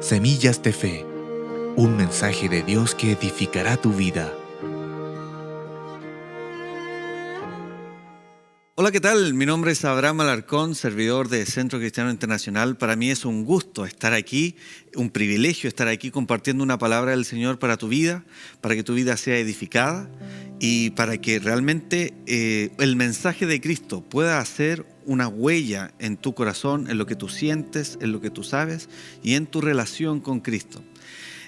Semillas de Fe, un mensaje de Dios que edificará tu vida. Hola, ¿qué tal? Mi nombre es Abraham Alarcón, servidor de Centro Cristiano Internacional. Para mí es un gusto estar aquí, un privilegio estar aquí compartiendo una palabra del Señor para tu vida, para que tu vida sea edificada y para que realmente el mensaje de Cristo pueda hacer una huella en tu corazón, en lo que tú sientes, en lo que tú sabes y en tu relación con Cristo.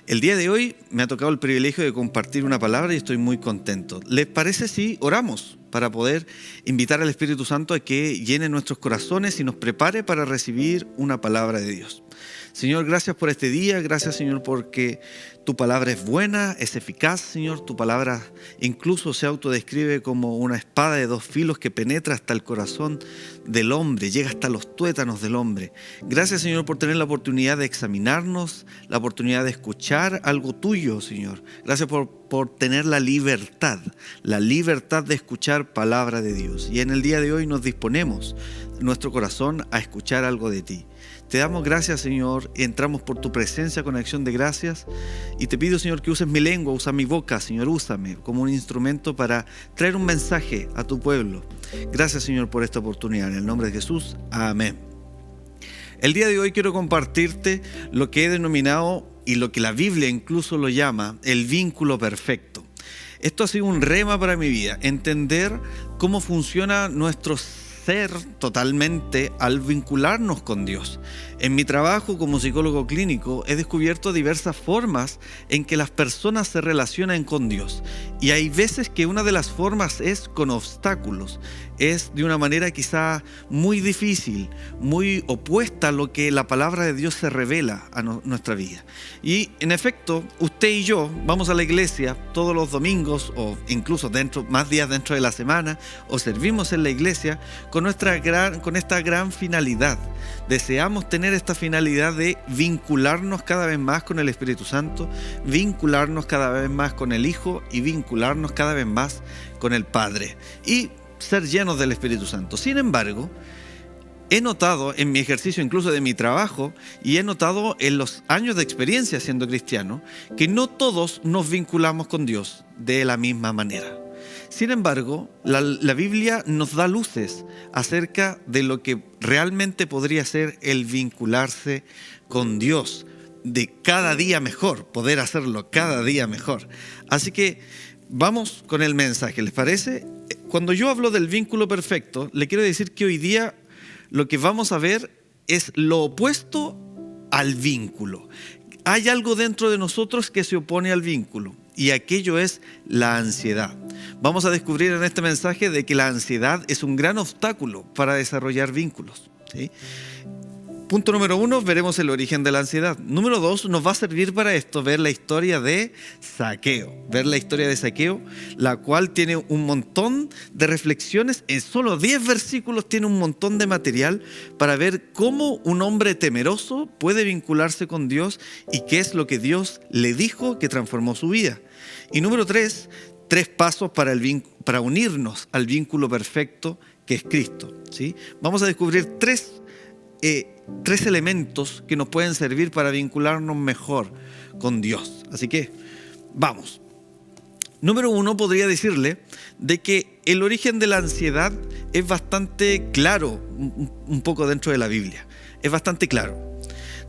El día de hoy me ha tocado el privilegio de compartir una palabra y estoy muy contento. ¿Les parece si oramos para poder invitar al Espíritu Santo a que llene nuestros corazones y nos prepare para recibir una palabra de Dios? Señor, gracias por este día, gracias Señor porque tu palabra es buena, es eficaz, Señor. Tu palabra incluso se autodescribe como una espada de dos filos que penetra hasta el corazón del hombre, llega hasta los tuétanos del hombre. Gracias Señor por tener la oportunidad de examinarnos, la oportunidad de escuchar algo tuyo, Señor. Gracias por tener la libertad de escuchar palabra de Dios. Y en el día de hoy nos disponemos nuestro corazón a escuchar algo de ti. Te damos gracias, Señor, entramos por tu presencia con acción de gracias y te pido, Señor, que uses mi lengua, usa mi boca, Señor, úsame como un instrumento para traer un mensaje a tu pueblo. Gracias, Señor, por esta oportunidad. En el nombre de Jesús, amén. El día de hoy quiero compartirte lo que he denominado y lo que la Biblia incluso lo llama el vínculo perfecto. Esto ha sido un rema para mi vida, entender cómo funciona nuestro ser totalmente al vincularnos con Dios. En mi trabajo como psicólogo clínico he descubierto diversas formas en que las personas se relacionan con Dios y hay veces que una de las formas es con obstáculos, es de una manera quizá muy difícil, muy opuesta a lo que la palabra de Dios se revela a nuestra vida. Y en efecto, usted y yo vamos a la iglesia todos los domingos o incluso más días dentro de la semana o servimos en la iglesia con esta gran finalidad. Deseamos tener esta finalidad de vincularnos cada vez más con el Espíritu Santo, vincularnos cada vez más con el Hijo y vincularnos cada vez más con el Padre y ser llenos del Espíritu Santo. Sin embargo, he notado en mi ejercicio incluso de mi trabajo y he notado en los años de experiencia siendo cristiano que no todos nos vinculamos con Dios de la misma manera. Sin embargo, la Biblia nos da luces acerca de lo que realmente podría ser el vincularse con Dios de cada día mejor, poder hacerlo cada día mejor. Así que vamos con el mensaje, ¿les parece? Cuando yo hablo del vínculo perfecto, le quiero decir que hoy día lo que vamos a ver es lo opuesto al vínculo. Hay algo dentro de nosotros que se opone al vínculo y aquello es la ansiedad. Vamos a descubrir en este mensaje de que la ansiedad es un gran obstáculo para desarrollar vínculos, ¿sí? Punto número 1, veremos el origen de la ansiedad. Número 2, nos va a servir para esto ver la historia de Zaqueo. Ver la historia de Zaqueo, la cual tiene un montón de reflexiones. En solo 10 versículos tiene un montón de material para ver cómo un hombre temeroso puede vincularse con Dios y qué es lo que Dios le dijo que transformó su vida. Y número 3 pasos para unirnos al vínculo perfecto que es Cristo, ¿sí? Vamos a descubrir tres elementos que nos pueden servir para vincularnos mejor con Dios. Así que, vamos. Número 1, podría decirle de que el origen de la ansiedad es bastante claro, un poco dentro de la Biblia. Es bastante claro.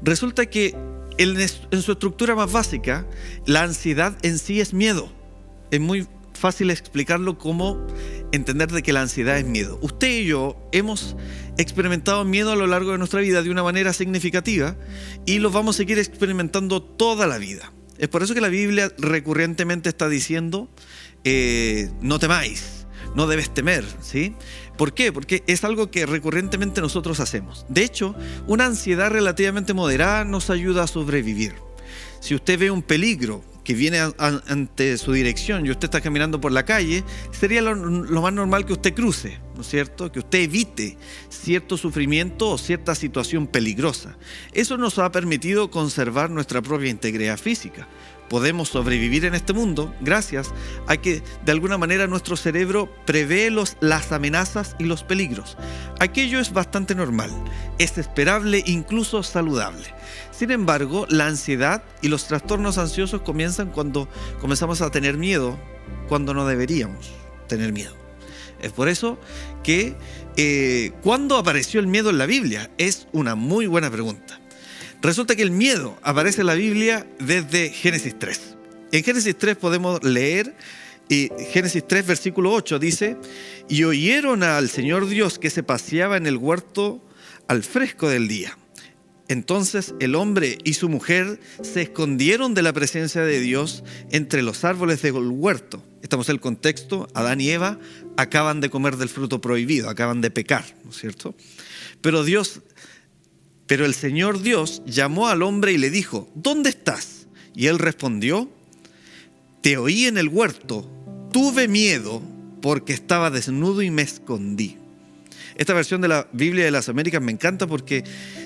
Resulta que en su estructura más básica, la ansiedad en sí es miedo. Es muy fácil explicarlo como entender de que la ansiedad es miedo. Usted y yo hemos experimentado miedo a lo largo de nuestra vida de una manera significativa y lo vamos a seguir experimentando toda la vida. Es por eso que la Biblia recurrentemente está diciendo no temáis, no debes temer, ¿sí? ¿Por qué? Porque es algo que recurrentemente nosotros hacemos. De hecho, una ansiedad relativamente moderada nos ayuda a sobrevivir. Si usted ve un peligro que viene ante su dirección y usted está caminando por la calle, sería lo más normal que usted cruce, ¿no es cierto?, que usted evite cierto sufrimiento o cierta situación peligrosa. Eso nos ha permitido conservar nuestra propia integridad física. Podemos sobrevivir en este mundo gracias a que de alguna manera nuestro cerebro prevé las amenazas y los peligros. Aquello es bastante normal, es esperable, incluso saludable. Sin embargo, la ansiedad y los trastornos ansiosos comienzan cuando comenzamos a tener miedo, cuando no deberíamos tener miedo. Es por eso que ¿cuándo apareció el miedo en la Biblia? Es una muy buena pregunta. Resulta que el miedo aparece en la Biblia desde Génesis 3. En Génesis 3 podemos leer, y Génesis 3 versículo 8 dice: y oyeron al Señor Dios que se paseaba en el huerto al fresco del día. Entonces el hombre y su mujer se escondieron de la presencia de Dios entre los árboles del huerto. Estamos en el contexto: Adán y Eva acaban de comer del fruto prohibido, acaban de pecar, ¿no es cierto? Pero el Señor Dios llamó al hombre y le dijo: ¿dónde estás? Y él respondió: te oí en el huerto, tuve miedo porque estaba desnudo y me escondí. Esta versión de la Biblia de las Américas me encanta porque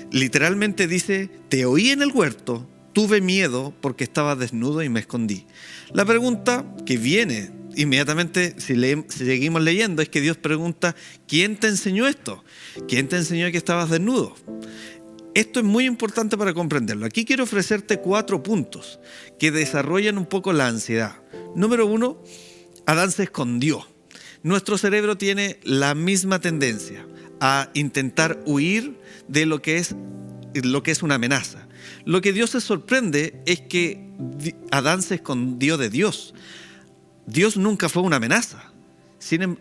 literalmente dice: te oí en el huerto, tuve miedo porque estaba desnudo y me escondí. La pregunta que viene inmediatamente, si seguimos leyendo, es que Dios pregunta: ¿quién te enseñó esto? ¿Quién te enseñó que estabas desnudo? Esto es muy importante para comprenderlo. Aquí quiero ofrecerte 4 puntos que desarrollan un poco la ansiedad. Número 1, Adán se escondió. Nuestro cerebro tiene la misma tendencia a intentar huir de lo que es una amenaza. Lo que Dios se sorprende es que Adán se escondió de Dios. Dios nunca fue una amenaza.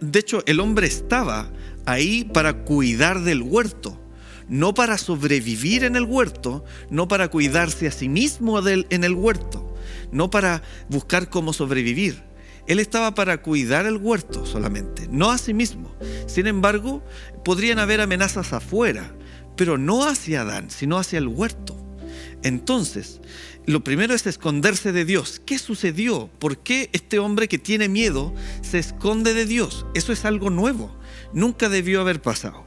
De hecho, el hombre estaba ahí para cuidar del huerto, no para sobrevivir en el huerto, no para cuidarse a sí mismo en el huerto, no para buscar cómo sobrevivir. Él estaba para cuidar el huerto solamente, no a sí mismo. Sin embargo, podrían haber amenazas afuera, pero no hacia Adán, sino hacia el huerto. Entonces, lo primero es esconderse de Dios. ¿Qué sucedió? ¿Por qué este hombre que tiene miedo se esconde de Dios? Eso es algo nuevo. Nunca debió haber pasado.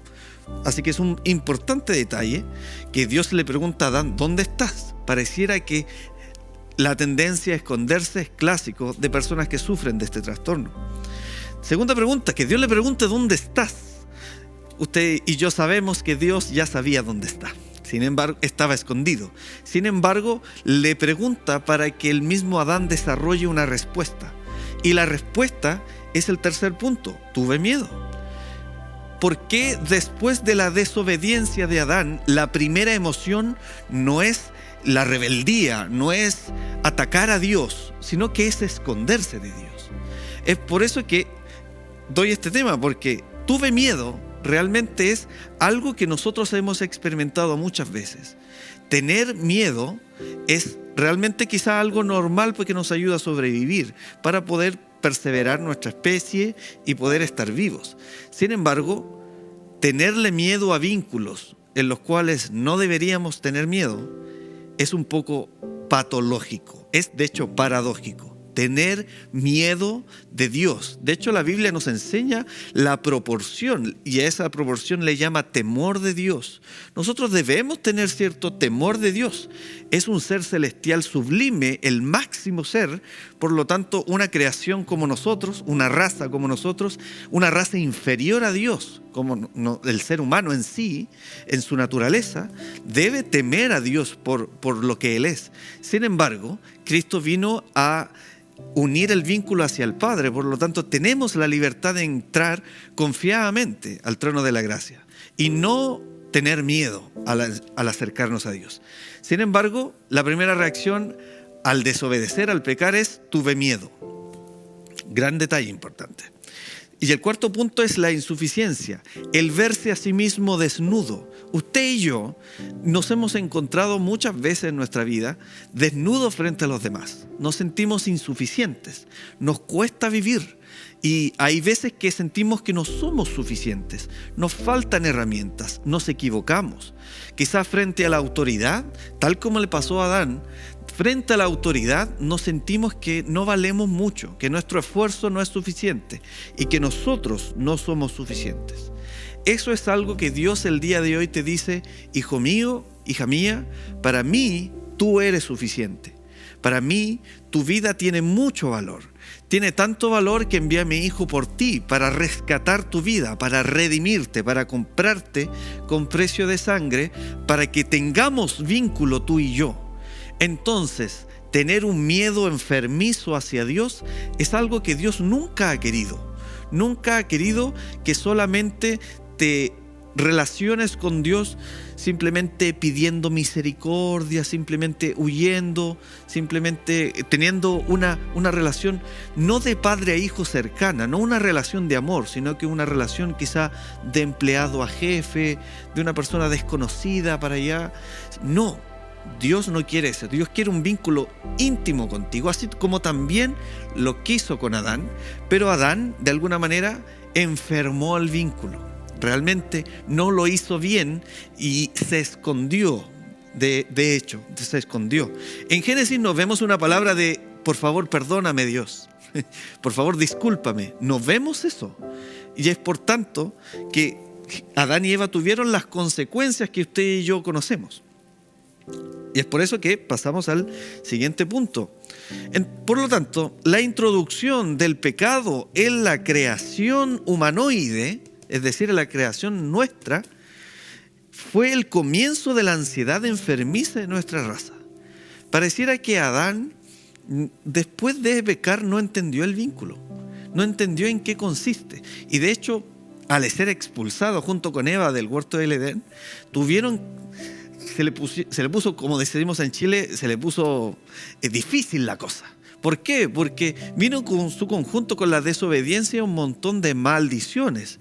Así que es un importante detalle que Dios le pregunta a Adán: ¿dónde estás? Pareciera que la tendencia a esconderse es clásico de personas que sufren de este trastorno. Segunda pregunta, que Dios le pregunte: ¿dónde estás? Usted y yo sabemos que Dios ya sabía dónde está. Sin embargo, estaba escondido. Sin embargo, le pregunta para que el mismo Adán desarrolle una respuesta. Y la respuesta es el tercer punto: tuve miedo. ¿Por qué después de la desobediencia de Adán, la primera emoción no es la rebeldía, no es atacar a Dios, sino que es esconderse de Dios? Es por eso que doy este tema, porque tuve miedo realmente es algo que nosotros hemos experimentado muchas veces. Tener miedo es realmente quizá algo normal porque nos ayuda a sobrevivir, para poder perseverar nuestra especie y poder estar vivos. Sin embargo, tenerle miedo a vínculos en los cuales no deberíamos tener miedo es un poco patológico, es de hecho paradójico. Tener miedo de Dios. De hecho, la Biblia nos enseña la proporción, y a esa proporción le llama temor de Dios. Nosotros debemos tener cierto temor de Dios. Es un ser celestial sublime, el máximo ser, por lo tanto, una creación como nosotros, una raza como nosotros, una raza inferior a Dios, como el ser humano en sí, en su naturaleza, debe temer a Dios por lo que Él es. Sin embargo, Cristo vino a unir el vínculo hacia el Padre, por lo tanto tenemos la libertad de entrar confiadamente al trono de la gracia y no tener miedo al acercarnos a Dios. Sin embargo, la primera reacción al desobedecer, al pecar, es tuve miedo. Gran detalle importante. Y el cuarto punto es la insuficiencia, el verse a sí mismo desnudo. Usted y yo nos hemos encontrado muchas veces en nuestra vida desnudos frente a los demás. Nos sentimos insuficientes, nos cuesta vivir y hay veces que sentimos que no somos suficientes, nos faltan herramientas, nos equivocamos. Quizás frente a la autoridad, tal como le pasó a Adán, frente a la autoridad nos sentimos que no valemos mucho, que nuestro esfuerzo no es suficiente y que nosotros no somos suficientes. Eso es algo que Dios el día de hoy te dice: hijo mío, hija mía, para mí tú eres suficiente. Para mí tu vida tiene mucho valor. Tiene tanto valor que envié a mi hijo por ti para rescatar tu vida, para redimirte, para comprarte con precio de sangre, para que tengamos vínculo tú y yo. Entonces, tener un miedo enfermizo hacia Dios es algo que Dios nunca ha querido. Nunca ha querido que solamente te relaciones con Dios simplemente pidiendo misericordia, simplemente huyendo, simplemente teniendo una relación no de padre a hijo cercana, no una relación de amor, sino que una relación quizá de empleado a jefe, de una persona desconocida para allá. No, Dios no quiere eso. Dios quiere un vínculo íntimo contigo, así como también lo quiso con Adán, pero Adán de alguna manera enfermó el vínculo. Realmente no lo hizo bien y se escondió, de hecho, se escondió. En Génesis nos vemos una palabra de: por favor, perdóname, Dios. Por favor, discúlpame. Nos vemos eso. Y es por tanto que Adán y Eva tuvieron las consecuencias que usted y yo conocemos. Y es por eso que pasamos al siguiente punto. Por lo tanto, la introducción del pecado en la creación humanoide, es decir, en la creación nuestra, fue el comienzo de la ansiedad enfermiza de nuestra raza. Pareciera que Adán, después de pecar, no entendió el vínculo, no entendió en qué consiste. Y de hecho, al ser expulsado junto con Eva del huerto del Edén, se le puso, como decimos en Chile, se le puso difícil la cosa. ¿Por qué? Porque vino con su conjunto con la desobediencia un montón de maldiciones.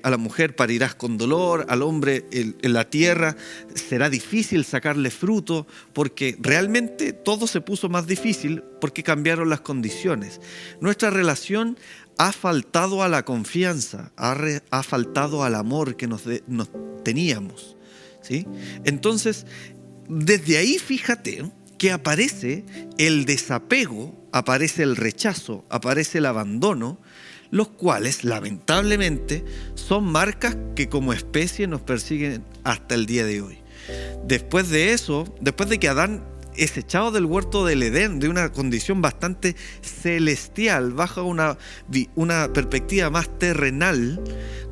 A la mujer parirás con dolor, al hombre en la tierra será difícil sacarle fruto, porque realmente todo se puso más difícil porque cambiaron las condiciones. Nuestra relación ha faltado a la confianza, ha faltado al amor que nos teníamos, ¿sí? Entonces, desde ahí fíjate que aparece el desapego, aparece el rechazo, aparece el abandono, los cuales lamentablemente son marcas que como especie nos persiguen hasta el día de hoy. Después de eso, después de que Adán es echado del huerto del Edén de una condición bastante celestial, bajo una perspectiva más terrenal,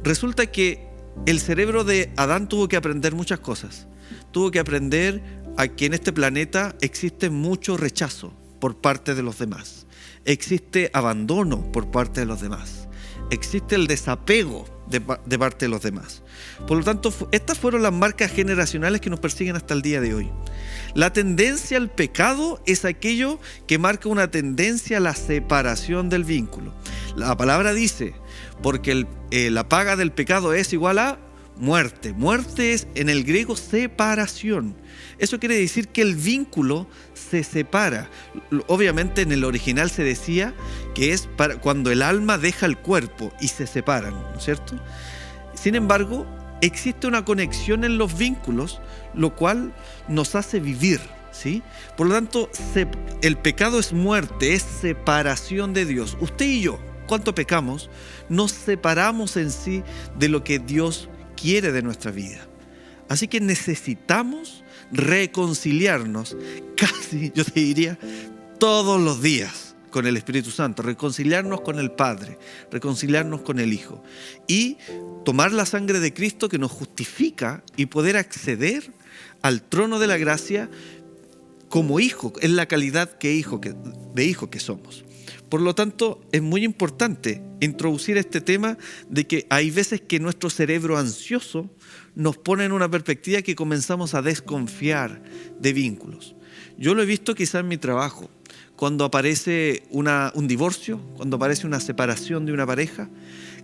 resulta que el cerebro de Adán tuvo que aprender muchas cosas. Tuvo que aprender a que en este planeta existe mucho rechazo por parte de los demás. Existe abandono por parte de los demás. Existe el desapego de parte de los demás. Por lo tanto, estas fueron las marcas generacionales que nos persiguen hasta el día de hoy. La tendencia al pecado es aquello que marca una tendencia a la separación del vínculo. La palabra dice, porque la paga del pecado es igual a muerte. Muerte es en el griego separación. Eso quiere decir que el vínculo se separa. Obviamente en el original se decía que es para cuando el alma deja el cuerpo y se separan, ¿no es cierto? Sin embargo, existe una conexión en los vínculos, lo cual nos hace vivir, ¿sí? Por lo tanto, el pecado es muerte, es separación de Dios. Usted y yo, ¿cuánto pecamos? Nos separamos en sí de lo que Dios quiere de nuestra vida. Así que necesitamos reconciliarnos casi, yo te diría, todos los días con el Espíritu Santo, reconciliarnos con el Padre, reconciliarnos con el Hijo y tomar la sangre de Cristo que nos justifica y poder acceder al trono de la gracia como hijo, en la calidad de hijo que somos. Por lo tanto, es muy importante introducir este tema de que hay veces que nuestro cerebro ansioso nos pone en una perspectiva que comenzamos a desconfiar de vínculos. Yo lo he visto quizá en mi trabajo, cuando aparece un divorcio, cuando aparece una separación de una pareja.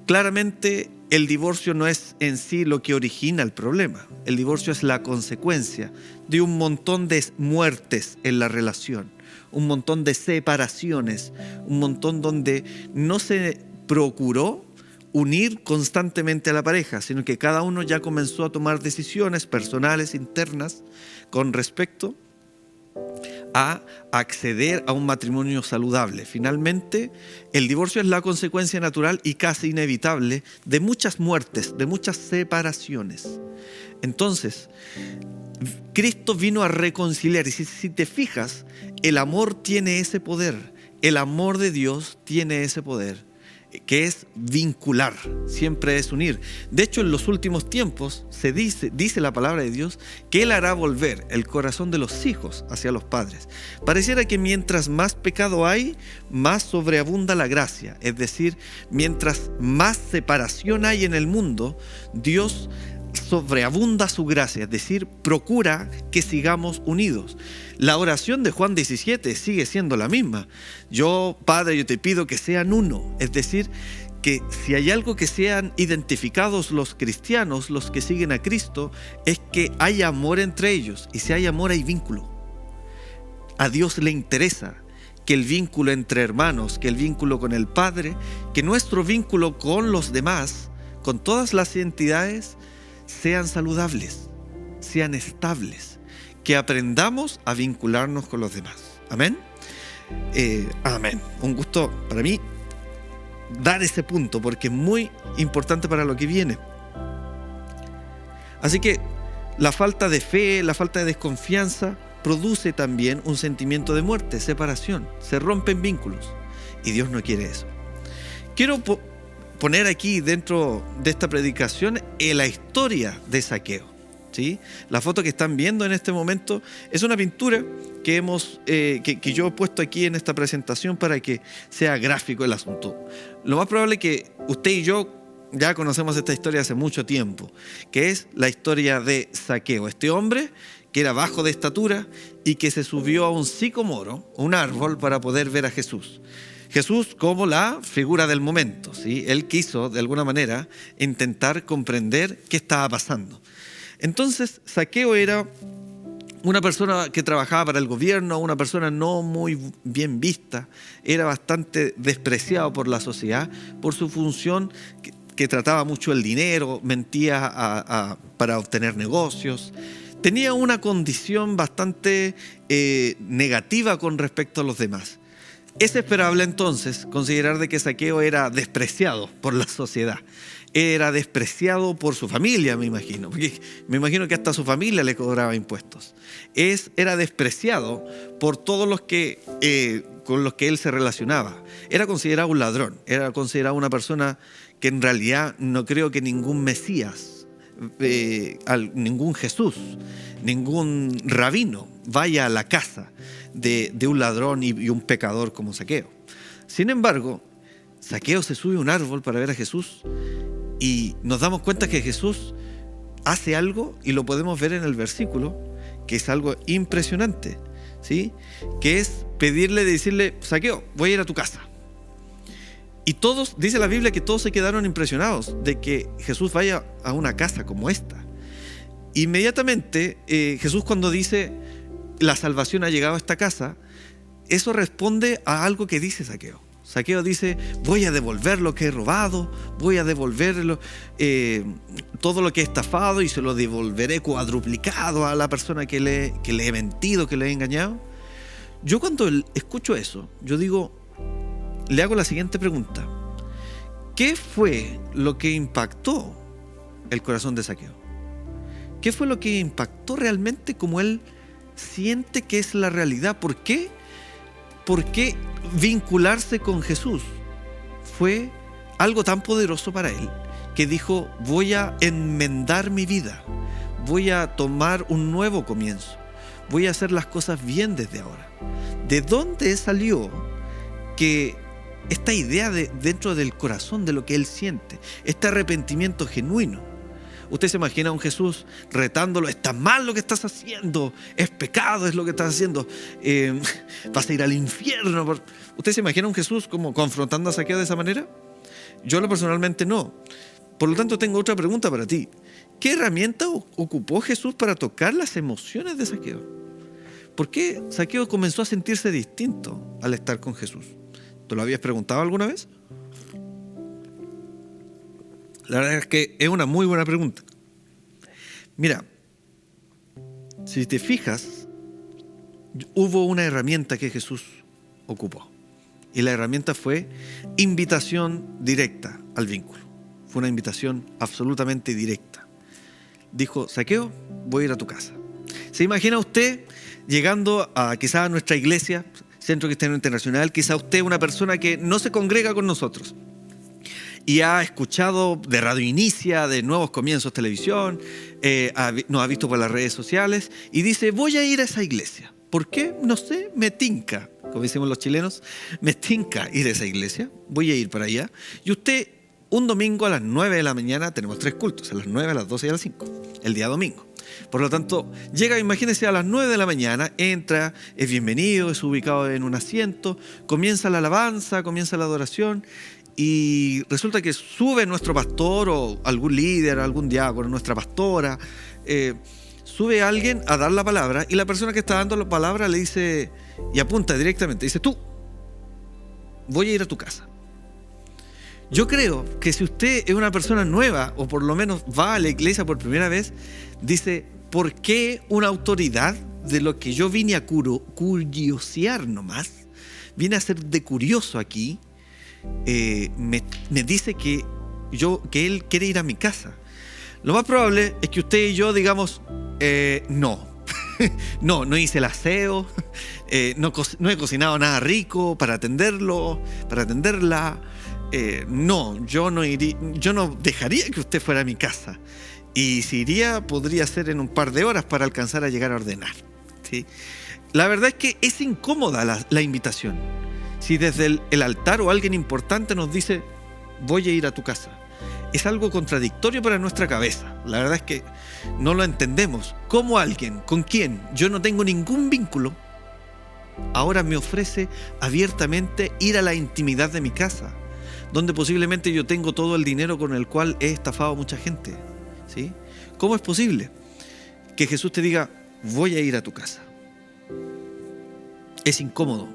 Claramente el divorcio no es en sí lo que origina el problema. El divorcio es la consecuencia de un montón de muertes en la relación, un montón de separaciones, un montón donde no se procuró unir constantemente a la pareja, sino que cada uno ya comenzó a tomar decisiones personales, internas, con respecto a acceder a un matrimonio saludable. Finalmente, el divorcio es la consecuencia natural y casi inevitable de muchas muertes, de muchas separaciones. Entonces, Cristo vino a reconciliar. Y si te fijas, el amor tiene ese poder. El amor de Dios tiene ese poder, que es vincular, siempre es unir. De hecho, en los últimos tiempos se dice la palabra de Dios que Él hará volver el corazón de los hijos hacia los padres. Pareciera que mientras más pecado hay, más sobreabunda la gracia. Es decir, mientras más separación hay en el mundo, Dios sobreabunda su gracia, es decir, procura que sigamos unidos. La oración de Juan 17 sigue siendo la misma. Yo, Padre, yo te pido que sean uno. Es decir, que si hay algo que sean identificados los cristianos, los que siguen a Cristo, es que hay amor entre ellos. Y si hay amor, hay vínculo. A Dios le interesa que el vínculo entre hermanos, que el vínculo con el Padre, que nuestro vínculo con los demás, con todas las entidades, sean saludables, sean estables, que aprendamos a vincularnos con los demás. Amén. Amén. Un gusto para mí dar ese punto porque es muy importante para lo que viene. Así que la falta de fe, la falta de desconfianza produce también un sentimiento de muerte, separación, se rompen vínculos y Dios no quiere eso. Quiero poner aquí dentro de esta predicación la historia de Zaqueo, ¿sí? La foto que están viendo en este momento es una pintura que que yo he puesto aquí en esta presentación para que sea gráfico el asunto. Lo más probable es que usted y yo ya conocemos esta historia hace mucho tiempo, que es la historia de Zaqueo, este hombre que era bajo de estatura y que se subió a un sicomoro, un árbol, para poder ver a Jesús. Jesús como la figura del momento, ¿sí? Él quiso, de alguna manera, intentar comprender qué estaba pasando. Entonces, Zaqueo era una persona que trabajaba para el gobierno, una persona no muy bien vista, era bastante despreciado por la sociedad, por su función que trataba mucho el dinero, mentía para obtener negocios. Tenía una condición bastante negativa con respecto a los demás. Es esperable entonces considerar de que Zaqueo era despreciado por la sociedad. Era despreciado por su familia, me imagino. Porque me imagino que hasta su familia le cobraba impuestos. Era despreciado por todos los con los que él se relacionaba. Era considerado un ladrón. Era considerado una persona que en realidad no creo que ningún Mesías, ningún Jesús, ningún rabino vaya a la casa de un ladrón y un pecador como Zaqueo. Sin embargo, Zaqueo se sube a un árbol para ver a Jesús y nos damos cuenta que Jesús hace algo, y lo podemos ver en el versículo, que es algo impresionante, ¿sí? Que es decirle, Zaqueo, voy a ir a tu casa. Y todos, dice la Biblia, que todos se quedaron impresionados de que Jesús vaya a una casa como esta. Inmediatamente, Jesús, cuando dice la salvación ha llegado a esta casa, eso responde a algo que dice Zaqueo. Zaqueo dice, voy a devolver lo que he robado, voy a devolver todo lo que he estafado y se lo devolveré cuadruplicado a la persona que le he mentido, que le he engañado. Yo cuando escucho eso, yo digo, le hago la siguiente pregunta. ¿Qué fue lo que impactó el corazón de Zaqueo? ¿Qué fue lo que impactó realmente como él siente que es la realidad? ¿Por qué vincularse con Jesús fue algo tan poderoso para él que dijo, voy a enmendar mi vida, voy a tomar un nuevo comienzo, voy a hacer las cosas bien desde ahora? ¿De dónde salió que esta idea dentro del corazón de lo que él siente, este arrepentimiento genuino? Usted se imagina a un Jesús retándolo, está mal lo que estás haciendo, es pecado es lo que estás haciendo, vas a ir al infierno. ¿Usted se imagina a un Jesús como confrontando a Zaqueo de esa manera? Yo personalmente no. Por lo tanto, tengo otra pregunta para ti. ¿Qué herramienta ocupó Jesús para tocar las emociones de Zaqueo? ¿Por qué Zaqueo comenzó a sentirse distinto al estar con Jesús? ¿Te lo habías preguntado alguna vez? La verdad es que es una muy buena pregunta. Mira, si te fijas, hubo una herramienta que Jesús ocupó. Y la herramienta fue invitación directa al vínculo. Fue una invitación absolutamente directa. Dijo: Zaqueo, voy a ir a tu casa. ¿Se imagina usted llegando quizás a nuestra iglesia, Centro Cristiano Internacional, quizás usted una persona que no se congrega con nosotros y ha escuchado de Radio Inicia, de Nuevos Comienzos Televisión, nos ha visto por las redes sociales y dice: voy a ir a esa iglesia? ¿Por qué? No sé, me tinca, como decimos los chilenos, me tinca ir a esa iglesia, voy a ir para allá. Y usted, un domingo a las 9 de la mañana, tenemos 3 cultos, a las 9, a las 12 y a las 5, el día domingo. Por lo tanto, llega, imagínese, a las 9 de la mañana, entra, es bienvenido, es ubicado en un asiento, comienza la alabanza, comienza la adoración, y resulta que sube nuestro pastor o algún líder, algún diácono, nuestra pastora, sube alguien a dar la palabra, y la persona que está dando la palabra le dice, y apunta directamente, dice: tú, voy a ir a tu casa. Yo creo que si usted es una persona nueva, o por lo menos va a la iglesia por primera vez, dice: ¿por qué una autoridad de lo que yo vine a curiosear nomás, vine a ser de curioso aquí, me dice que él quiere ir a mi casa? Lo más probable es que usted y yo digamos: no. No hice el aseo, no he cocinado nada rico para atenderlo, para atenderla. No, yo no dejaría que usted fuera a mi casa. Y si iría, podría ser en un par de horas para alcanzar a llegar a ordenar, ¿sí? La verdad es que es incómoda la invitación. Si desde el altar o alguien importante nos dice: voy a ir a tu casa, es algo contradictorio para nuestra cabeza. La verdad es que no lo entendemos. ¿Cómo alguien con quien yo no tengo ningún vínculo ahora me ofrece abiertamente ir a la intimidad de mi casa, donde posiblemente yo tengo todo el dinero con el cual he estafado a mucha gente, ¿sí? ¿Cómo es posible que Jesús te diga: voy a ir a tu casa? Es incómodo,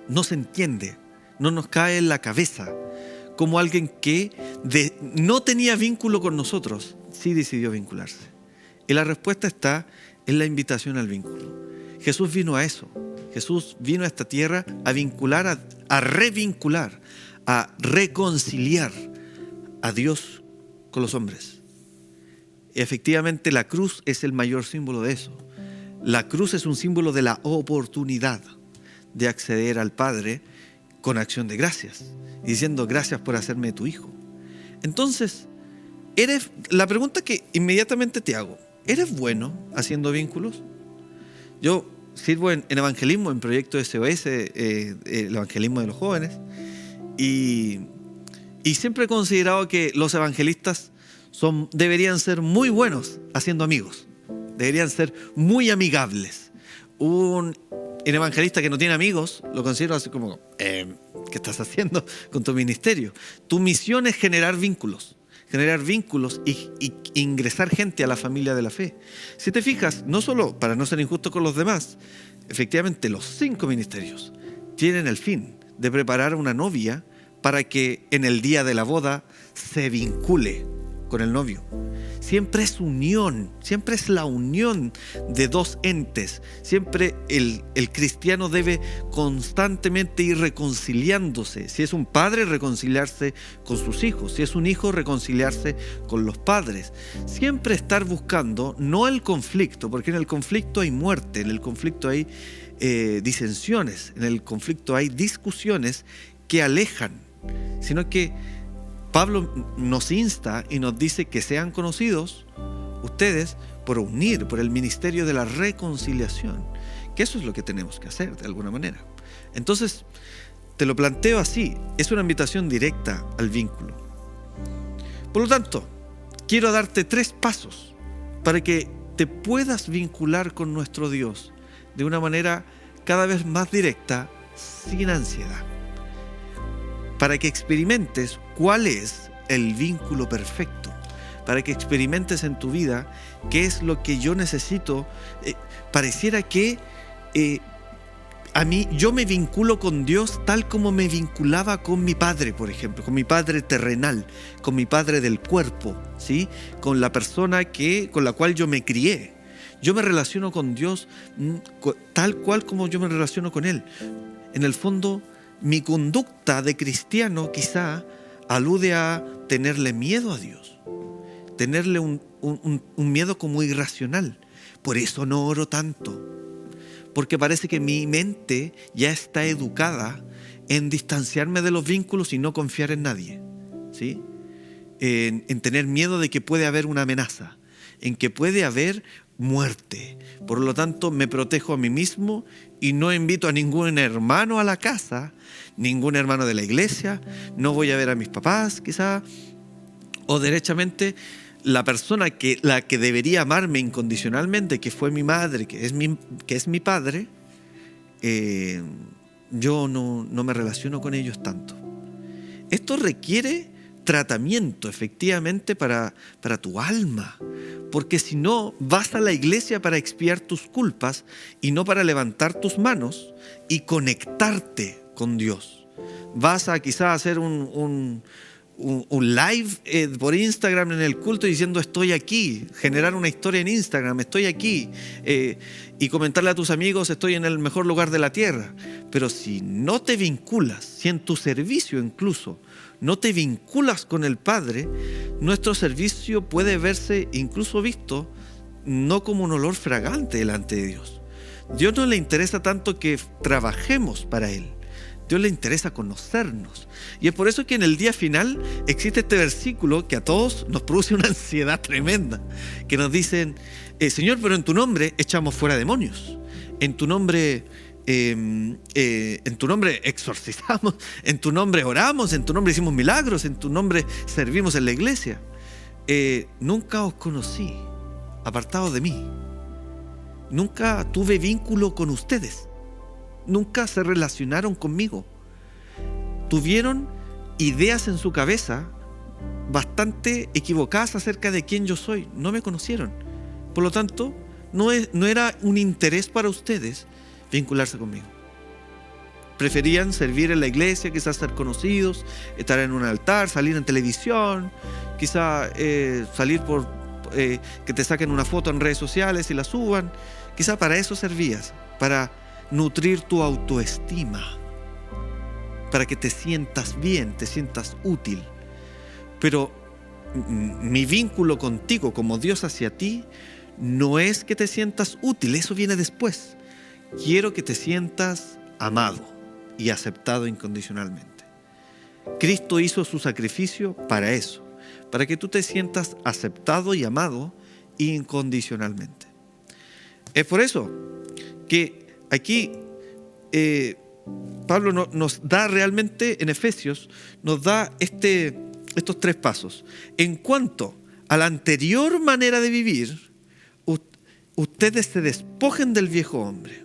no se entiende, no nos cae en la cabeza como alguien que no tenía vínculo con nosotros, sí decidió vincularse. Y la respuesta está en la invitación al vínculo. Jesús vino a eso. Jesús vino a esta tierra a vincular, a revincular, a reconciliar a Dios con los hombres. Y efectivamente, la cruz es el mayor símbolo de eso. La cruz es un símbolo de la oportunidad de acceder al Padre con acción de gracias, y diciendo: gracias por hacerme tu hijo. Entonces, la pregunta que inmediatamente te hago: ¿eres bueno haciendo vínculos? Yo sirvo en evangelismo, en Proyecto SOS, el evangelismo de los jóvenes, y siempre he considerado que los evangelistas deberían ser muy buenos haciendo amigos, deberían ser muy amigables. Un evangelista que no tiene amigos lo considero así como: ¿qué estás haciendo con tu ministerio? Tu misión es generar vínculos y ingresar gente a la familia de la fe. Si te fijas, no solo para no ser injusto con los demás, efectivamente los 5 ministerios tienen el fin de preparar a una novia para que en el día de la boda se vincule con el novio. Siempre es unión, siempre es la unión de 2 entes. Siempre el cristiano debe constantemente ir reconciliándose. Si es un padre, reconciliarse con sus hijos. Si es un hijo, reconciliarse con los padres. Siempre estar buscando, no el conflicto, porque en el conflicto hay muerte, en el conflicto hay disensiones, en el conflicto hay discusiones que alejan, sino que Pablo nos insta y nos dice que sean conocidos ustedes por unir, por el ministerio de la reconciliación, que eso es lo que tenemos que hacer de alguna manera. Entonces, te lo planteo así, es una invitación directa al vínculo. Por lo tanto, quiero darte 3 pasos para que te puedas vincular con nuestro Dios de una manera cada vez más directa, sin ansiedad, para que experimentes cuál es el vínculo perfecto, para que experimentes en tu vida qué es lo que yo necesito. Pareciera que yo me vinculo con Dios tal como me vinculaba con mi padre, por ejemplo, con mi padre terrenal, con mi padre del cuerpo, ¿sí? Con la persona con la cual yo me crié. Yo me relaciono con Dios tal cual como yo me relaciono con Él. En el fondo, mi conducta de cristiano quizá alude a tenerle miedo a Dios, tenerle un miedo como irracional. Por eso no oro tanto, porque parece que mi mente ya está educada en distanciarme de los vínculos y no confiar en nadie, ¿sí? En tener miedo de que puede haber una amenaza, en que puede haber muerte. Por lo tanto, me protejo a mí mismo y no invito a ningún hermano a la casa, ningún hermano de la iglesia, no voy a ver a mis papás quizá, o derechamente la persona la que debería amarme incondicionalmente, que fue mi madre, que es mi padre, yo no me relaciono con ellos tanto. Esto requiere tratamiento, efectivamente, para tu alma, porque si no, vas a la iglesia para expiar tus culpas y no para levantar tus manos y conectarte con Dios. Vas a quizás hacer un live por Instagram en el culto diciendo estoy aquí, generar una historia en Instagram, estoy aquí, y comentarle a tus amigos estoy en el mejor lugar de la tierra. Pero si no te vinculas, si en tu servicio incluso no te vinculas con el Padre, nuestro servicio puede verse incluso visto no como un olor fragante delante de Dios. Dios no le interesa tanto que trabajemos para Él. Dios le interesa conocernos. Y es por eso que en el día final existe este versículo que a todos nos produce una ansiedad tremenda. Que nos dicen, Señor, pero en tu nombre echamos fuera demonios. En tu nombre exorcizamos. En tu nombre oramos. En tu nombre hicimos milagros. En tu nombre servimos en la iglesia. Nunca os conocí, apartados de mí. Nunca tuve vínculo con ustedes. Nunca se relacionaron conmigo. Tuvieron ideas en su cabeza bastante equivocadas acerca de quién yo soy. No me conocieron. Por lo tanto, no era un interés para ustedes vincularse conmigo. Preferían servir en la iglesia, quizás ser conocidos, estar en un altar, salir en televisión, quizás salir por que te saquen una foto en redes sociales y la suban. Quizás para eso servías, para nutrir tu autoestima, para que te sientas bien, te sientas útil. Pero mi vínculo contigo como Dios hacia ti no es que te sientas útil, eso viene después. Quiero que te sientas amado y aceptado incondicionalmente. Cristo hizo su sacrificio para eso, para que tú te sientas aceptado y amado incondicionalmente. Es por eso que aquí Pablo nos da realmente en Efesios, nos da estos 3 pasos. En cuanto a la anterior manera de vivir, ustedes se despojen del viejo hombre,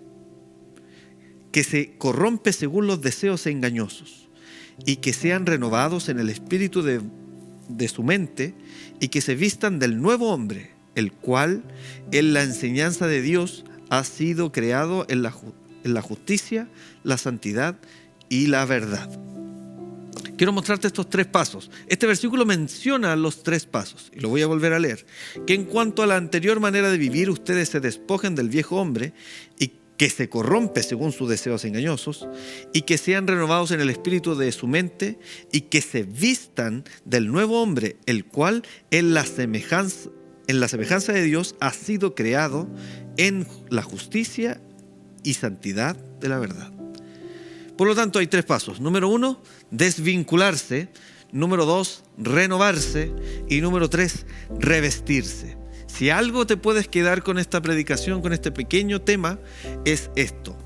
que se corrompe según los deseos engañosos, y que sean renovados en el espíritu de su mente, y que se vistan del nuevo hombre, el cual en la enseñanza de Dios ha sido creado en la justicia, la santidad y la verdad. Quiero mostrarte estos 3 pasos. Este versículo menciona los 3 pasos, y lo voy a volver a leer. Que en cuanto a la anterior manera de vivir, ustedes se despojen del viejo hombre, y que se corrompe según sus deseos engañosos, y que sean renovados en el espíritu de su mente, y que se vistan del nuevo hombre, el cual en la semejanza de Dios ha sido creado en la justicia y santidad de la verdad. Por lo tanto, hay 3 pasos. Número 1, desvincularse. Número 2, renovarse. Y número 3, revestirse. Si algo te puedes quedar con esta predicación, con este pequeño tema, es esto.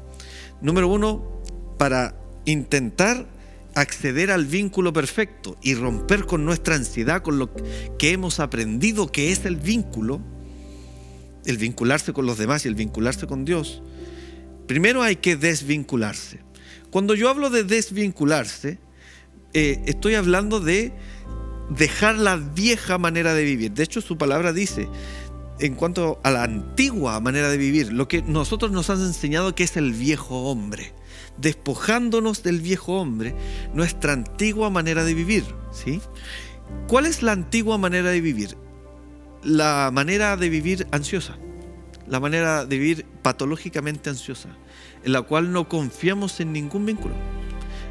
Número 1, para intentar acceder al vínculo perfecto y romper con nuestra ansiedad, con lo que hemos aprendido que es el vínculo, el vincularse con los demás y el vincularse con Dios, primero hay que desvincularse. Cuando yo hablo de desvincularse, estoy hablando de dejar la vieja manera de vivir. De hecho, su palabra dice, en cuanto a la antigua manera de vivir, lo que nosotros nos han enseñado que es el viejo hombre, despojándonos del viejo hombre, nuestra antigua manera de vivir, ¿sí? ¿Cuál es la antigua manera de vivir? La manera de vivir ansiosa, la manera de vivir patológicamente ansiosa, en la cual no confiamos en ningún vínculo,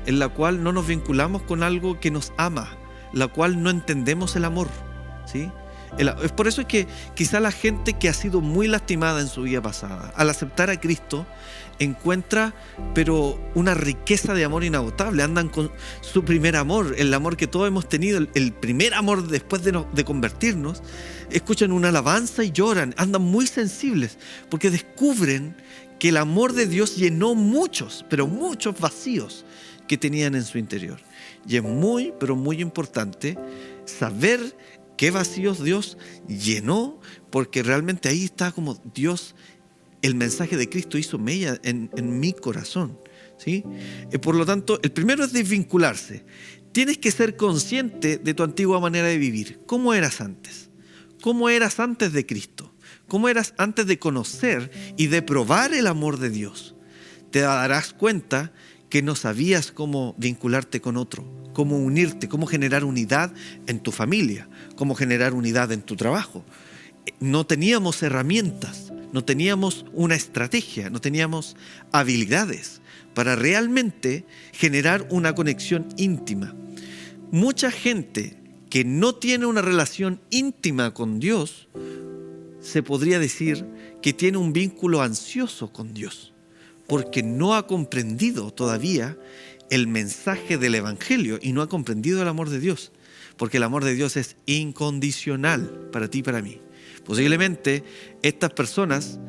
en la cual no nos vinculamos con algo que nos ama, en la cual no entendemos el amor, ¿sí? Es por eso que quizá la gente que ha sido muy lastimada en su vida pasada, al aceptar a Cristo, encuentra pero una riqueza de amor inagotable. Andan con su primer amor, el amor que todos hemos tenido, el primer amor después de convertirnos. Escuchan una alabanza y lloran, andan muy sensibles porque descubren que el amor de Dios llenó muchos, pero muchos vacíos que tenían en su interior. Y es muy, pero muy importante saber qué vacíos Dios llenó, porque realmente ahí está como Dios, el mensaje de Cristo hizo mella en mi corazón, ¿sí? Por lo tanto, el primero es desvincularse. Tienes que ser consciente de tu antigua manera de vivir. ¿Cómo eras antes? ¿Cómo eras antes de Cristo? ¿Cómo eras antes de conocer y de probar el amor de Dios? Te darás cuenta que no sabías cómo vincularte con otro, cómo unirte, cómo generar unidad en tu familia, cómo generar unidad en tu trabajo. No teníamos herramientas, no teníamos una estrategia, no teníamos habilidades para realmente generar una conexión íntima. Mucha gente que no tiene una relación íntima con Dios, se podría decir que tiene un vínculo ansioso con Dios, porque no ha comprendido todavía el mensaje del Evangelio y no ha comprendido el amor de Dios, porque el amor de Dios es incondicional para ti y para mí. Posiblemente estas personas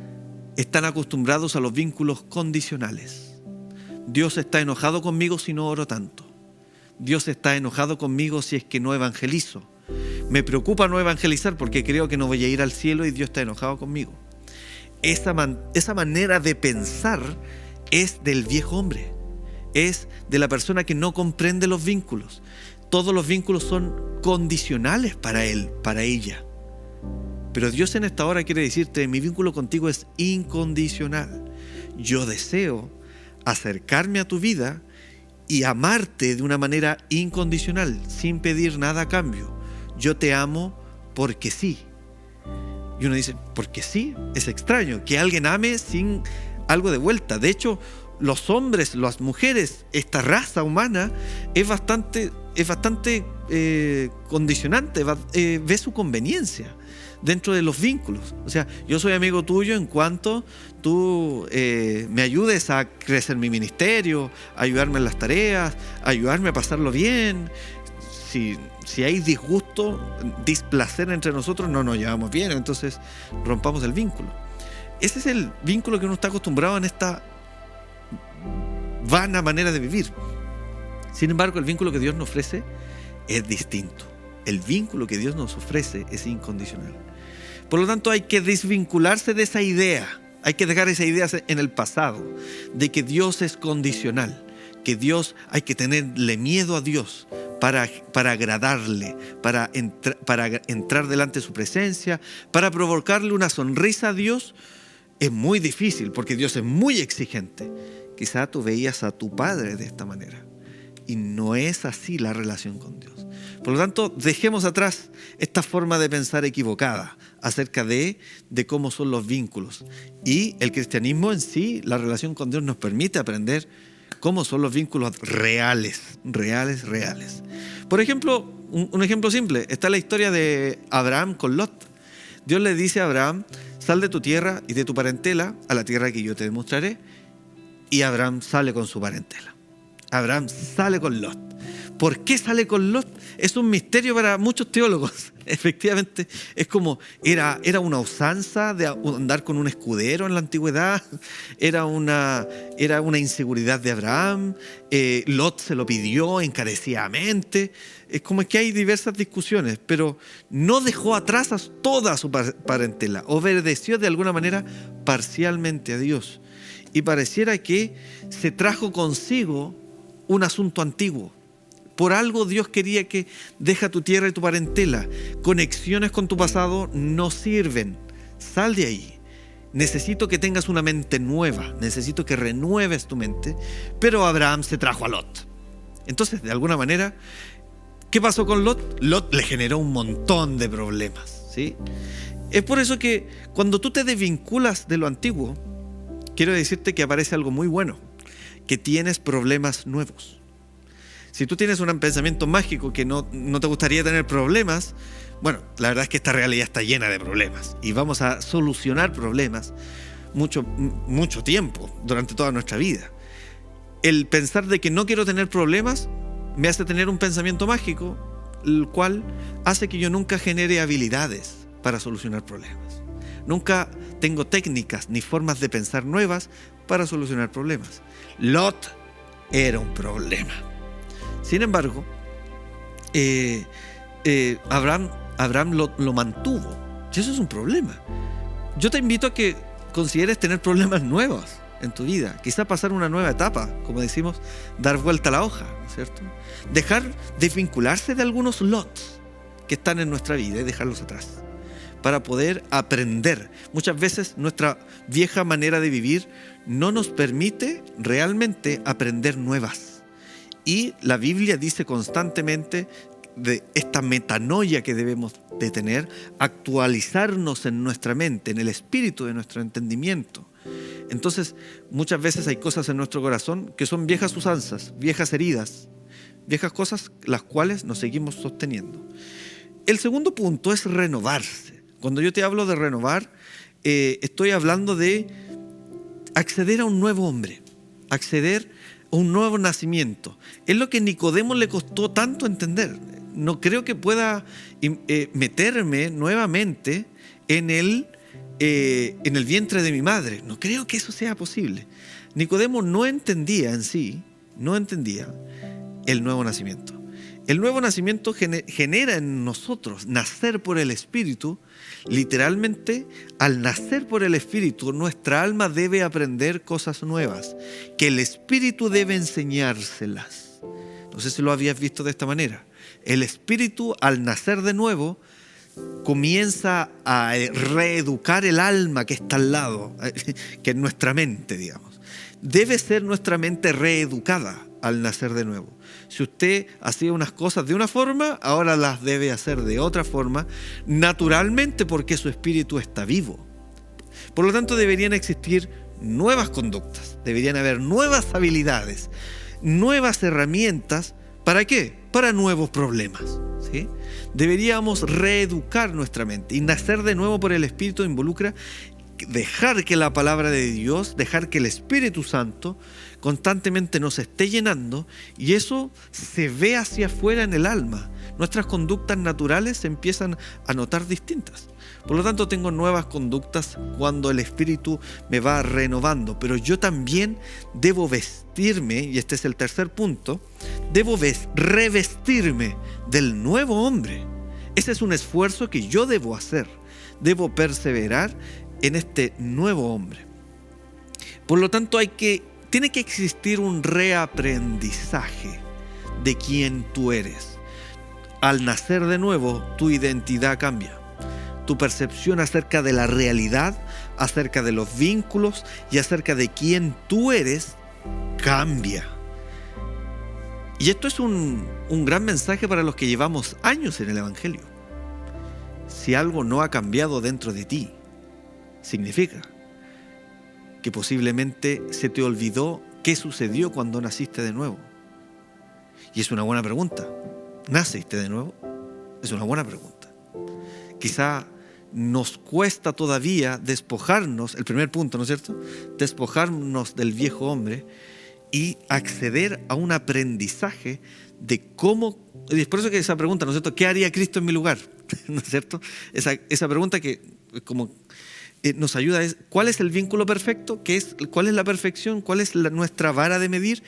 están acostumbrados a los vínculos condicionales. Dios está enojado conmigo si no oro tanto. Dios está enojado conmigo si es que no evangelizo. Me preocupa no evangelizar porque creo que no voy a ir al cielo y Dios está enojado conmigo. Esa manera de pensar es del viejo hombre, es de la persona que no comprende los vínculos. Todos los vínculos son condicionales para él, para ella. Pero Dios en esta hora quiere decirte, mi vínculo contigo es incondicional. Yo deseo acercarme a tu vida y amarte de una manera incondicional, sin pedir nada a cambio. Yo te amo porque sí. Y uno dice, porque sí, es extraño que alguien ame sin algo de vuelta. De hecho, los hombres, las mujeres, esta raza humana es bastante condicionante, ve su conveniencia dentro de los vínculos. O sea, yo soy amigo tuyo en cuanto tú me ayudes a crecer mi ministerio, a ayudarme en las tareas, a ayudarme a pasarlo bien. Si hay disgusto, displacer entre nosotros, no nos llevamos bien, entonces rompamos el vínculo. Ese es el vínculo que uno está acostumbrado en esta vana manera de vivir. Sin embargo, el vínculo que Dios nos ofrece es distinto. El vínculo que Dios nos ofrece es incondicional. Por lo tanto, hay que desvincularse de esa idea. Hay que dejar esa idea en el pasado de que Dios es condicional, que hay que tenerle miedo a Dios para agradarle, para entrar delante de su presencia, para provocarle una sonrisa a Dios. Es muy difícil porque Dios es muy exigente. Quizá tú veías a tu padre de esta manera y no es así la relación con Dios. Por lo tanto, dejemos atrás esta forma de pensar equivocada acerca de cómo son los vínculos. Y el cristianismo en sí, la relación con Dios nos permite aprender cómo son los vínculos reales. Por ejemplo, un ejemplo simple, está la historia de Abraham con Lot. Dios le dice a Abraham, sal de tu tierra y de tu parentela a la tierra que yo te demostraré. Y Abraham sale con su parentela. Abraham sale con Lot. ¿Por qué sale con Lot? Es un misterio para muchos teólogos. Efectivamente, es como, era una usanza de andar con un escudero en la antigüedad, era una inseguridad de Abraham, Lot se lo pidió encarecidamente. Es como que hay diversas discusiones, pero no dejó atrás a toda su parentela, obedeció de alguna manera parcialmente a Dios. Y pareciera que se trajo consigo un asunto antiguo. Por algo Dios quería que deja tu tierra y tu parentela. Conexiones con tu pasado no sirven. Sal de ahí. Necesito que tengas una mente nueva. Necesito que renueves tu mente. Pero Abraham se trajo a Lot. Entonces, de alguna manera, ¿qué pasó con Lot? Lot le generó un montón de problemas, ¿sí? Es por eso que cuando tú te desvinculas de lo antiguo, quiero decirte que aparece algo muy bueno, que tienes problemas nuevos. Si tú tienes un pensamiento mágico que no te gustaría tener problemas, bueno, la verdad es que esta realidad está llena de problemas y vamos a solucionar problemas mucho tiempo, durante toda nuestra vida. El pensar de que no quiero tener problemas me hace tener un pensamiento mágico, el cual hace que yo nunca genere habilidades para solucionar problemas. Nunca tengo técnicas ni formas de pensar nuevas para solucionar problemas. Lot era un problema. Sin embargo, Abraham lo mantuvo. Y eso es un problema. Yo te invito a que consideres tener problemas nuevos en tu vida. Quizá pasar una nueva etapa, como decimos, dar vuelta a la hoja, ¿no es cierto? Dejar de vincularse de algunos lots que están en nuestra vida y dejarlos atrás, para poder aprender. Muchas veces nuestra vieja manera de vivir no nos permite realmente aprender nuevas. Y la Biblia dice constantemente de esta metanoia que debemos de tener, actualizarnos en nuestra mente, en el espíritu de nuestro entendimiento. Entonces, muchas veces hay cosas en nuestro corazón que son viejas usanzas, viejas heridas, viejas cosas las cuales nos seguimos sosteniendo. El segundo punto es renovarse. Cuando yo te hablo de renovar, estoy hablando de acceder a un nuevo hombre, acceder a un nuevo nacimiento. Es lo que a Nicodemo le costó tanto entender. No creo que pueda meterme nuevamente en el vientre de mi madre. No creo que eso sea posible. Nicodemo no entendía en sí, no entendía el nuevo nacimiento. El nuevo nacimiento genera en nosotros nacer por el Espíritu. Literalmente, al nacer por el Espíritu, nuestra alma debe aprender cosas nuevas, que el Espíritu debe enseñárselas. No sé si lo habías visto de esta manera. El Espíritu, al nacer de nuevo, comienza a reeducar el alma que está al lado, que es nuestra mente, digamos. Debe ser nuestra mente reeducada al nacer de nuevo. Si usted hacía unas cosas de una forma, ahora las debe hacer de otra forma, naturalmente, porque su espíritu está vivo. Por lo tanto, deberían existir nuevas conductas, deberían haber nuevas habilidades, nuevas herramientas. ¿Para qué? Para nuevos problemas, ¿sí? Deberíamos reeducar nuestra mente, y nacer de nuevo por el Espíritu involucra dejar que la palabra de Dios, dejar que el Espíritu Santo constantemente nos esté llenando, y eso se ve hacia afuera en el alma. Nuestras conductas naturales se empiezan a notar distintas. Por lo tanto, tengo nuevas conductas cuando el Espíritu me va renovando, pero yo también debo vestirme, y este es el tercer punto, debo revestirme del nuevo hombre. Ese es un esfuerzo que yo debo hacer. Debo perseverar en este nuevo hombre. Por lo tanto, tiene que existir un reaprendizaje de quién tú eres. Al nacer de nuevo, tu identidad cambia. Tu percepción acerca de la realidad, acerca de los vínculos y acerca de quién tú eres, cambia. Y esto es un gran mensaje para los que llevamos años en el Evangelio. Si algo no ha cambiado dentro de ti, significa que posiblemente se te olvidó qué sucedió cuando naciste de nuevo. Y es una buena pregunta. ¿Naciste de nuevo? Es una buena pregunta. Quizá nos cuesta todavía despojarnos, el primer punto, ¿no es cierto? Despojarnos del viejo hombre y acceder a un aprendizaje de cómo. Y es por eso que esa pregunta, ¿no es cierto? ¿Qué haría Cristo en mi lugar? ¿No es cierto? Esa pregunta que como nos ayuda es: ¿cuál es el vínculo perfecto? ¿Cuál es la perfección? ¿Cuál es nuestra vara de medir?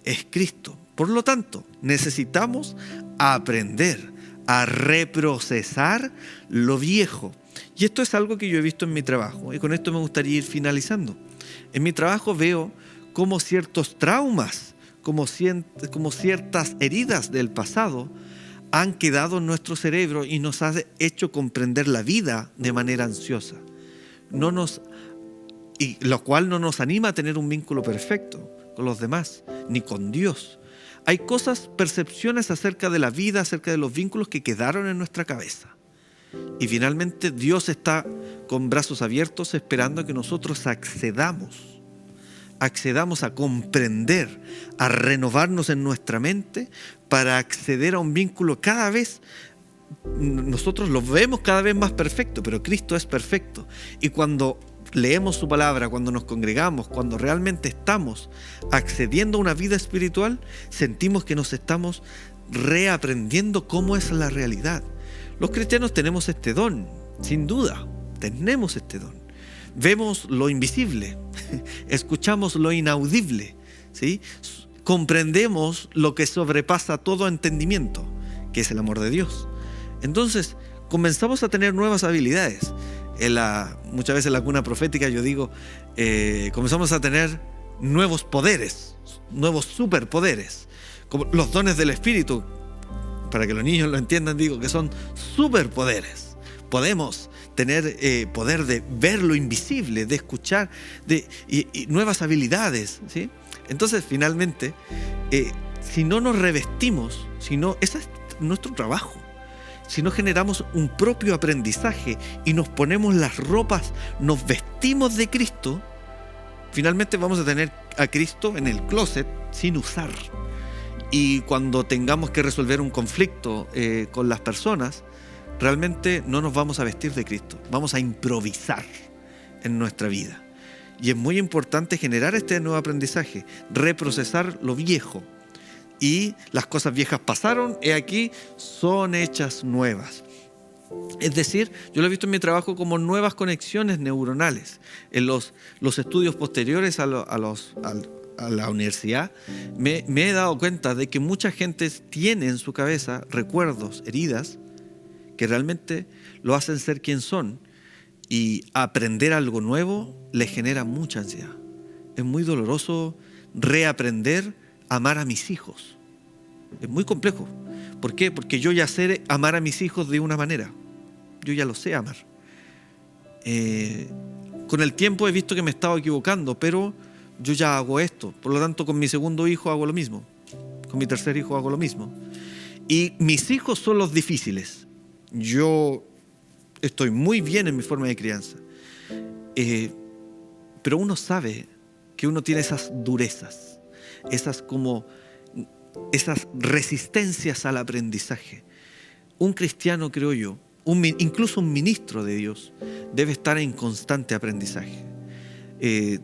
Es Cristo. Por lo tanto, necesitamos aprender a reprocesar lo viejo. Y esto es algo que yo he visto en mi trabajo, y con esto me gustaría ir finalizando. En mi trabajo veo cómo ciertos traumas, como ciertas heridas del pasado han quedado en nuestro cerebro y nos ha hecho comprender la vida de manera ansiosa. Y lo cual no nos anima a tener un vínculo perfecto con los demás, ni con Dios. Hay percepciones acerca de la vida, acerca de los vínculos que quedaron en nuestra cabeza. Y finalmente Dios está con brazos abiertos esperando a que nosotros accedamos a comprender, a renovarnos en nuestra mente para acceder a un vínculo cada vez. Nosotros lo vemos cada vez más perfecto, pero Cristo es perfecto. Y cuando leemos su palabra, cuando nos congregamos, cuando realmente estamos accediendo a una vida espiritual, sentimos que nos estamos reaprendiendo cómo es la realidad. Los cristianos tenemos este don, sin duda, tenemos este don. Vemos lo invisible, escuchamos lo inaudible, ¿sí? Comprendemos lo que sobrepasa todo entendimiento, que es el amor de Dios. Entonces, comenzamos a tener nuevas habilidades. Muchas veces en la cuna profética yo digo, comenzamos a tener nuevos poderes, nuevos superpoderes, como los dones del Espíritu. Para que los niños lo entiendan, digo que son superpoderes. Podemos tener poder de ver lo invisible, de escuchar, y nuevas habilidades, ¿sí? Entonces, finalmente, si no nos revestimos, ese es nuestro trabajo. Si no generamos un propio aprendizaje y nos ponemos las ropas, nos vestimos de Cristo, finalmente vamos a tener a Cristo en el closet sin usar. Y cuando tengamos que resolver un conflicto con las personas, realmente no nos vamos a vestir de Cristo, vamos a improvisar en nuestra vida. Y es muy importante generar este nuevo aprendizaje, reprocesar lo viejo. Y las cosas viejas pasaron, he aquí, son hechas nuevas. Es decir, yo lo he visto en mi trabajo como nuevas conexiones neuronales. En los estudios posteriores a la universidad, me he dado cuenta de que mucha gente tiene en su cabeza recuerdos, heridas, que realmente lo hacen ser quien son, y aprender algo nuevo les genera mucha ansiedad. Es muy doloroso reaprender a amar a mis hijos. Es muy complejo. ¿Por qué? Porque yo ya sé amar a mis hijos de una manera. Yo ya lo sé amar. Con el tiempo he visto que me he estado equivocando, pero yo ya hago esto. Por lo tanto, con mi segundo hijo hago lo mismo. Con mi tercer hijo hago lo mismo. Y mis hijos son los difíciles. Yo estoy muy bien en mi forma de crianza. Pero uno sabe que uno tiene esas durezas, esas resistencias al aprendizaje. Un cristiano, creo yo, incluso un ministro de Dios, debe estar en constante aprendizaje.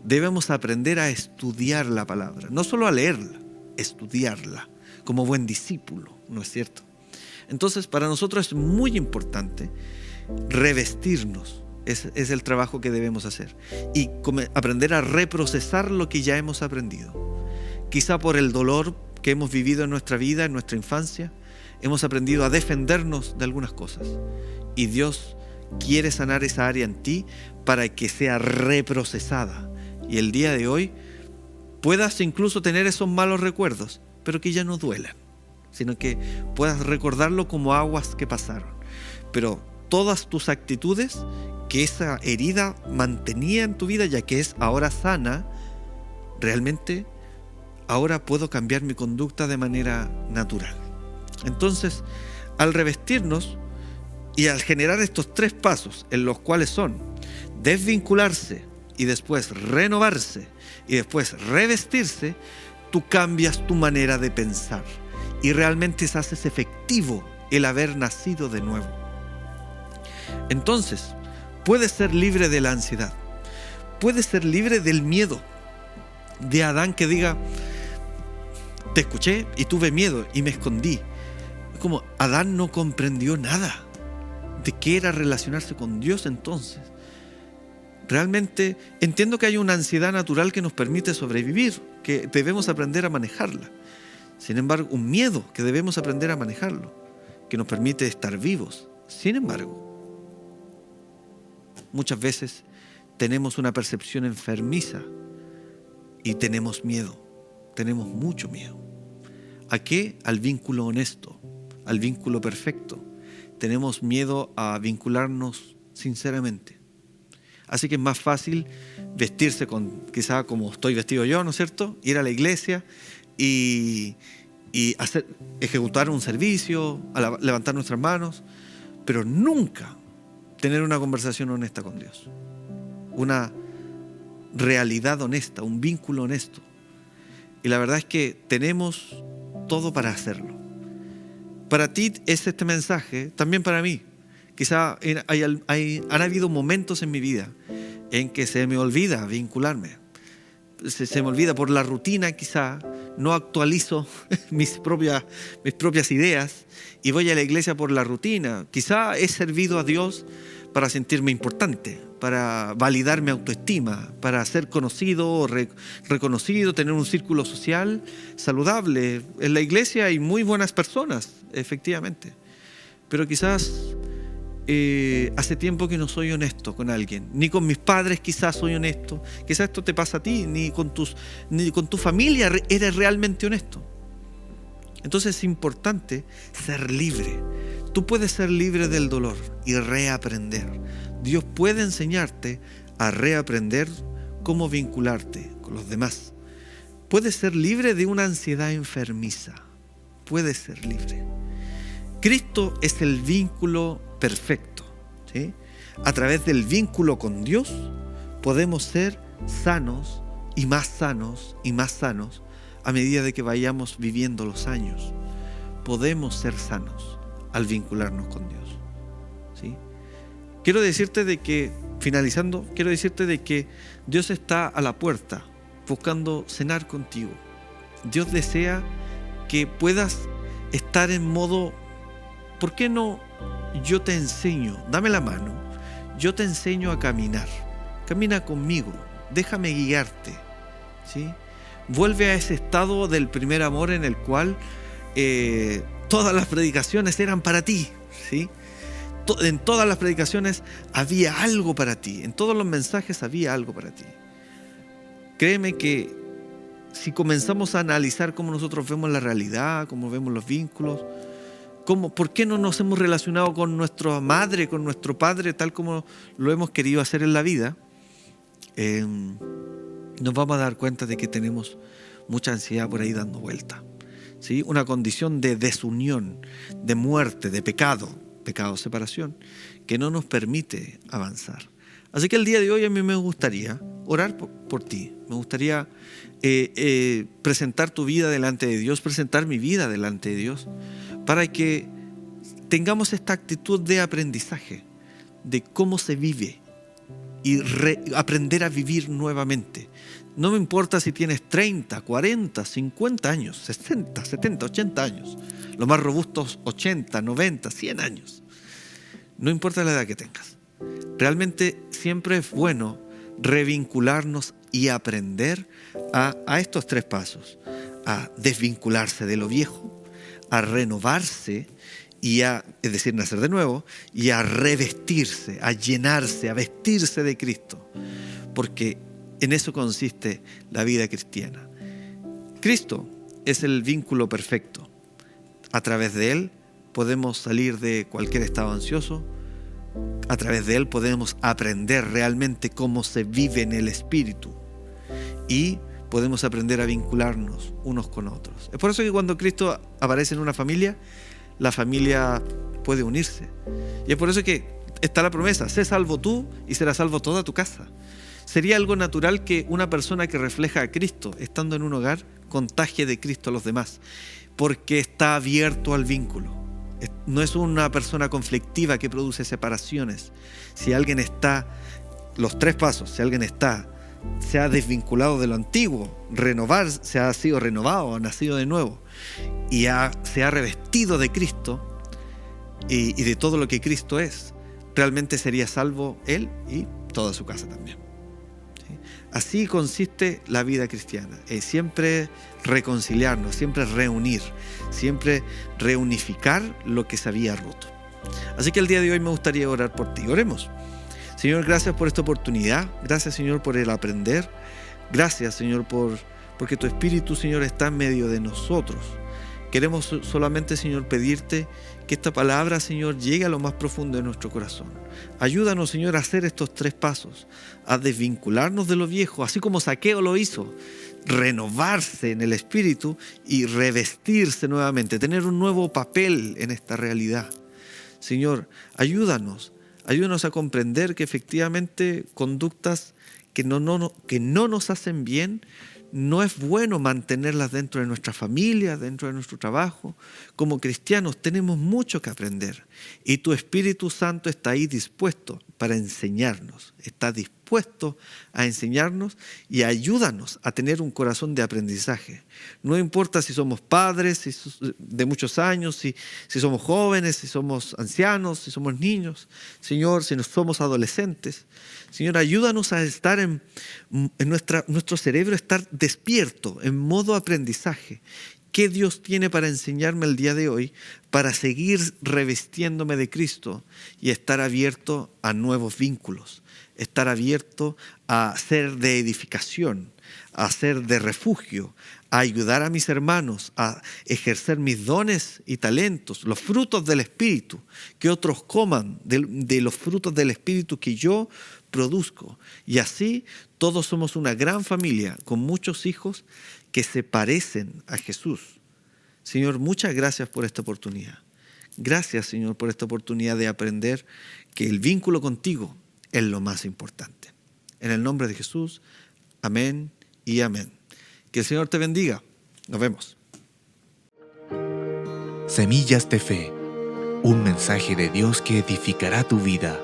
Debemos aprender a estudiar la palabra, no solo a leerla, estudiarla como buen discípulo, ¿no es cierto? Entonces, para nosotros es muy importante revestirnos. Es el trabajo que debemos hacer. Y aprender a reprocesar lo que ya hemos aprendido. Quizá por el dolor que hemos vivido en nuestra vida, en nuestra infancia, hemos aprendido a defendernos de algunas cosas. Y Dios quiere sanar esa área en ti para que sea reprocesada. Y el día de hoy puedas incluso tener esos malos recuerdos, pero que ya no duelan, sino que puedas recordarlo como aguas que pasaron. Pero todas tus actitudes que esa herida mantenía en tu vida, ya que es ahora sana, realmente ahora puedo cambiar mi conducta de manera natural. Entonces, al revestirnos y al generar estos 3 pasos, en los cuales son desvincularse y después renovarse y después revestirse, tú cambias tu manera de pensar y realmente haces efectivo el haber nacido de nuevo. Entonces, puedes ser libre de la ansiedad, puedes ser libre del miedo, de Adán que diga, te escuché y tuve miedo y me escondí. Como Adán no comprendió nada de qué era relacionarse con Dios entonces. Realmente entiendo que hay una ansiedad natural que nos permite sobrevivir, que debemos aprender a manejarla. Sin embargo, un miedo que debemos aprender a manejarlo, que nos permite estar vivos. Sin embargo, muchas veces tenemos una percepción enfermiza y tenemos miedo, tenemos mucho miedo. ¿A qué? Al vínculo honesto, al vínculo perfecto. Tenemos miedo a vincularnos sinceramente. Así que es más fácil vestirse quizá como estoy vestido yo, ¿no es cierto? Ir a la iglesia y ejecutar un servicio, levantar nuestras manos, pero nunca tener una conversación honesta con Dios, una realidad honesta, un vínculo honesto. Y la verdad es que tenemos todo para hacerlo. Para ti es este mensaje, también para mí. Quizá han habido momentos en mi vida en que se me olvida vincularme. Se me olvida por la rutina, quizá no actualizo mis propias ideas y voy a la iglesia por la rutina. Quizá he servido a Dios para sentirme importante, para validar mi autoestima, para ser conocido o reconocido, tener un círculo social saludable. En la iglesia hay muy buenas personas, efectivamente, pero quizás hace tiempo que no soy honesto con alguien, ni con mis padres quizás soy honesto, quizás esto te pasa a ti, ni con tu familia eres realmente honesto. Entonces es importante ser libre. Tú puedes ser libre del dolor y reaprender. Dios puede enseñarte a reaprender cómo vincularte con los demás. Puedes ser libre de una ansiedad enfermiza. Puedes ser libre. Cristo es el vínculo perfecto, ¿sí? A través del vínculo con Dios podemos ser sanos y más sanos y más sanos a medida de que vayamos viviendo los años. Podemos ser sanos al vincularnos con Dios, ¿sí? Quiero decirte de que, finalizando, quiero decirte de que Dios está a la puerta buscando cenar contigo. Dios desea que puedas estar en modo, ¿por qué no? Yo te enseño, dame la mano, yo te enseño a caminar. Camina conmigo, déjame guiarte, ¿sí? Vuelve a ese estado del primer amor en el cual todas las predicaciones eran para ti, ¿sí? En todas las predicaciones había algo para ti, en todos los mensajes había algo para ti. Créeme que si comenzamos a analizar cómo nosotros vemos la realidad, cómo vemos los vínculos, ¿por qué no nos hemos relacionado con nuestra madre, con nuestro padre, tal como lo hemos querido hacer en la vida? Nos vamos a dar cuenta de que tenemos mucha ansiedad por ahí dando vuelta, ¿sí? Una condición de desunión, de muerte, de pecado de separación, que no nos permite avanzar. Así que el día de hoy a mí me gustaría orar por ti. Me gustaría presentar tu vida delante de Dios, presentar mi vida delante de Dios, para que tengamos esta actitud de aprendizaje, de cómo se vive y aprender a vivir nuevamente. No me importa si tienes 30, 40, 50 años, 60, 70, 80 años, los más robustos 80, 90, 100 años. No importa la edad que tengas. Realmente siempre es bueno revincularnos y aprender a estos tres pasos: a desvincularse de lo viejo, a renovarse, es decir, nacer de nuevo, y a revestirse, a llenarse, a vestirse de Cristo, porque en eso consiste la vida cristiana. Cristo es el vínculo perfecto. A través de Él podemos salir de cualquier estado ansioso. A través de Él podemos aprender realmente cómo se vive en el Espíritu. Y podemos aprender a vincularnos unos con otros. Es por eso que cuando Cristo aparece en una familia, la familia puede unirse. Y es por eso que está la promesa: sé salvo tú y será salvo toda tu casa. Sería algo natural que una persona que refleja a Cristo, estando en un hogar, contagie de Cristo a los demás, porque está abierto al vínculo. No es una persona conflictiva que produce separaciones. Si alguien está, los tres pasos, si alguien se ha desvinculado de lo antiguo, se ha sido renovado, ha nacido de nuevo y se ha revestido de Cristo y de todo lo que Cristo es, realmente sería salvo él y toda su casa también. ¿Sí? Así consiste la vida cristiana, es siempre reconciliarnos, siempre reunir, siempre reunificar lo que se había roto. Así que el día de hoy me gustaría orar por ti. Oremos. Señor, gracias por esta oportunidad. Gracias, Señor, por el aprender. Gracias, Señor, porque tu Espíritu, Señor, está en medio de nosotros. Queremos solamente, Señor, pedirte que esta palabra, Señor, llegue a lo más profundo de nuestro corazón. Ayúdanos, Señor, a hacer estos tres pasos, a desvincularnos de lo viejo, así como Zaqueo lo hizo, renovarse en el Espíritu y revestirse nuevamente, tener un nuevo papel en esta realidad. Señor, ayúdanos Ayúdanos a comprender que efectivamente conductas que no nos hacen bien, no es bueno mantenerlas dentro de nuestra familia, dentro de nuestro trabajo. Como cristianos tenemos mucho que aprender y tu Espíritu Santo está ahí dispuesto para enseñarnos, está dispuesto a enseñarnos y ayúdanos a tener un corazón de aprendizaje. No importa si somos padres de muchos años, si somos jóvenes, si somos ancianos, si somos niños, Señor, si no somos adolescentes. Señor, ayúdanos a estar en nuestro cerebro, estar despierto, en modo aprendizaje. ¿Qué Dios tiene para enseñarme el día de hoy para seguir revestiéndome de Cristo y estar abierto a nuevos vínculos? Estar abierto a ser de edificación, a ser de refugio, a ayudar a mis hermanos, a ejercer mis dones y talentos, los frutos del Espíritu, que otros coman de los frutos del Espíritu que yo produzco. Y así todos somos una gran familia con muchos hijos que se parecen a Jesús. Señor, muchas gracias por esta oportunidad. Gracias, Señor, por esta oportunidad de aprender que el vínculo contigo es lo más importante. En el nombre de Jesús, amén y amén. Que el Señor te bendiga. Nos vemos. Semillas de Fe, un mensaje de Dios que edificará tu vida.